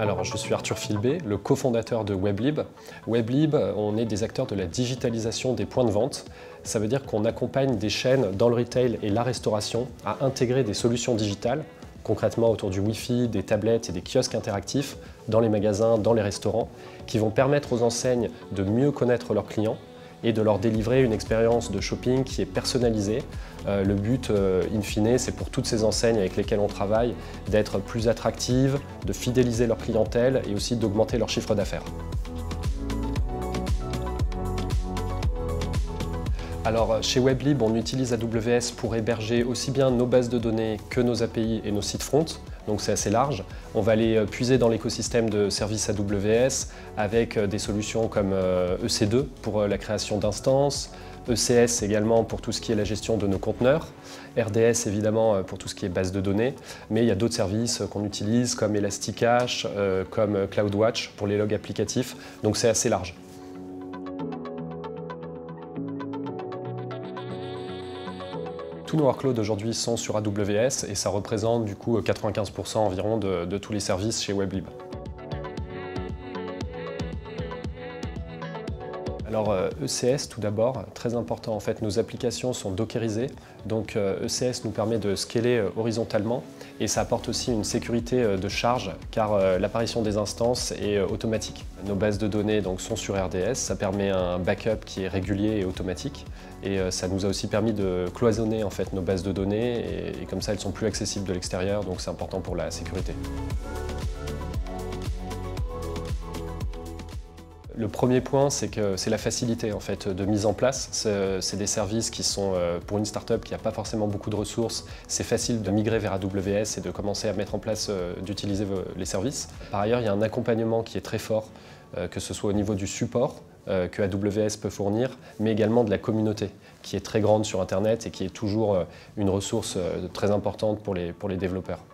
Alors, je suis Arthur Filbé, le cofondateur de Weblib. Weblib, on est des acteurs de la digitalisation des points de vente. Ça veut dire qu'on accompagne des chaînes dans le retail et la restauration à intégrer des solutions digitales, concrètement autour du Wi-Fi, des tablettes et des kiosques interactifs dans les magasins, dans les restaurants, qui vont permettre aux enseignes de mieux connaître leurs clients et de leur délivrer une expérience de shopping qui est personnalisée. Le but, in fine, c'est pour toutes ces enseignes avec lesquelles on travaille d'être plus attractives, de fidéliser leur clientèle et aussi d'augmenter leur chiffre d'affaires. Alors, chez Weblib, on utilise AWS pour héberger aussi bien nos bases de données que nos API et nos sites front. Donc c'est assez large. On va aller puiser dans l'écosystème de services AWS avec des solutions comme EC2 pour la création d'instances, ECS également pour tout ce qui est la gestion de nos conteneurs, RDS évidemment pour tout ce qui est base de données, mais il y a d'autres services qu'on utilise comme Elasticache, comme CloudWatch pour les logs applicatifs, donc c'est assez large. Tous nos workloads aujourd'hui sont sur AWS et ça représente du coup 95% environ de tous les services chez Weblib. Alors ECS tout d'abord, très important en fait, nos applications sont dockerisées, donc ECS nous permet de scaler horizontalement et ça apporte aussi une sécurité de charge car l'apparition des instances est automatique. Nos bases de données donc, sont sur RDS, ça permet un backup qui est régulier et automatique et ça nous a aussi permis de cloisonner en fait, nos bases de données et comme ça elles sont plus accessibles de l'extérieur, donc c'est important pour la sécurité. Le premier point, c'est que c'est la facilité en fait, de mise en place. C'est des services qui sont, pour une startup qui n'a pas forcément beaucoup de ressources, c'est facile de migrer vers AWS et de commencer à mettre en place, d'utiliser les services. Par ailleurs, il y a un accompagnement qui est très fort, que ce soit au niveau du support que AWS peut fournir, mais également de la communauté, qui est très grande sur Internet et qui est toujours une ressource très importante pour les développeurs.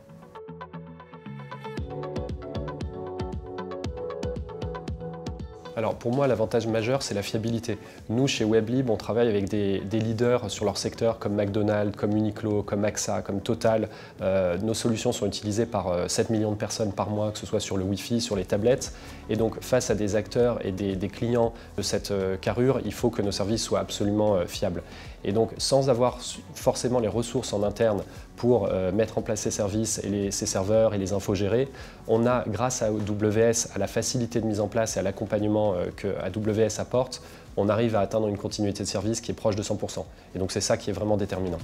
Alors pour moi, l'avantage majeur, c'est la fiabilité. Nous, chez Weblib, on travaille avec des leaders sur leur secteur comme McDonald's, comme Uniqlo, comme AXA, comme Total. Nos solutions sont utilisées par 7 millions de personnes par mois, que ce soit sur le Wi-Fi, sur les tablettes. Et donc face à des acteurs et des clients de cette carrure, il faut que nos services soient absolument fiables. Et donc sans avoir forcément les ressources en interne pour mettre en place ces services et ces serveurs et les infogérés, on a, grâce à AWS, à la facilité de mise en place et à l'accompagnement que AWS apporte, on arrive à atteindre une continuité de service qui est proche de 100%. Et donc c'est ça qui est vraiment déterminant.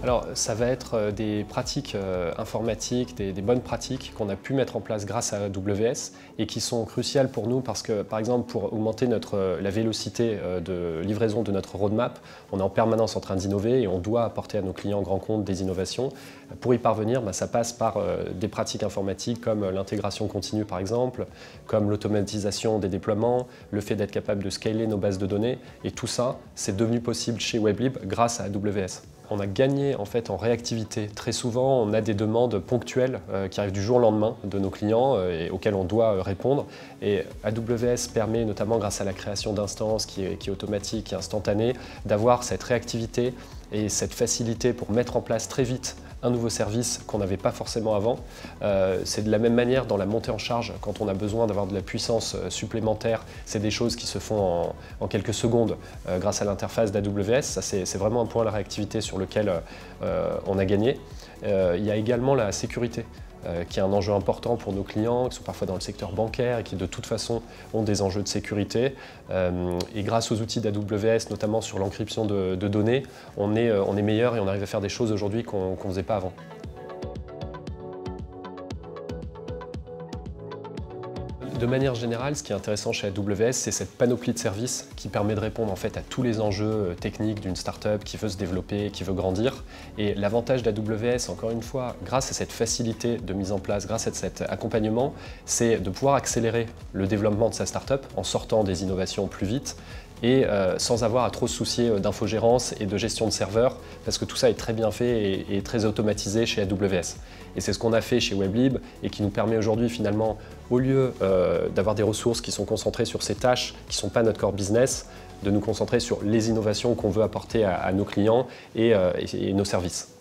Alors ça va être des pratiques informatiques, des bonnes pratiques qu'on a pu mettre en place grâce à AWS et qui sont cruciales pour nous parce que par exemple pour augmenter la vélocité de livraison de notre roadmap, on est en permanence en train d'innover et on doit apporter à nos clients grands comptes des innovations. Pour y parvenir, ça passe par des pratiques informatiques comme l'intégration continue par exemple, comme l'automatisation des déploiements, le fait d'être capable de scaler nos bases de données et tout ça, c'est devenu possible chez Weblib grâce à AWS. On a gagné en fait en réactivité. Très souvent, on a des demandes ponctuelles qui arrivent du jour au lendemain de nos clients et auxquelles on doit répondre. Et AWS permet, notamment grâce à la création d'instances qui est automatique et instantanée, d'avoir cette réactivité et cette facilité pour mettre en place très vite un nouveau service qu'on n'avait pas forcément avant. C'est de la même manière dans la montée en charge, quand on a besoin d'avoir de la puissance supplémentaire, c'est des choses qui se font en quelques secondes grâce à l'interface d'AWS. Ça, c'est vraiment un point de la réactivité sur lequel on a gagné. Il y a également la sécurité, qui est un enjeu important pour nos clients, qui sont parfois dans le secteur bancaire et qui de toute façon ont des enjeux de sécurité. Et grâce aux outils d'AWS, notamment sur l'encryption de données, on est meilleur et on arrive à faire des choses aujourd'hui qu'on ne faisait pas avant. De manière générale, ce qui est intéressant chez AWS, c'est cette panoplie de services qui permet de répondre en fait à tous les enjeux techniques d'une startup qui veut se développer, qui veut grandir. Et l'avantage d'AWS, encore une fois, grâce à cette facilité de mise en place, grâce à cet accompagnement, c'est de pouvoir accélérer le développement de sa startup en sortant des innovations plus vite et sans avoir à trop se soucier d'infogérance et de gestion de serveurs, parce que tout ça est très bien fait et très automatisé chez AWS. Et c'est ce qu'on a fait chez Weblib et qui nous permet aujourd'hui finalement, au lieu d'avoir des ressources qui sont concentrées sur ces tâches qui ne sont pas notre core business, de nous concentrer sur les innovations qu'on veut apporter à nos clients et nos services.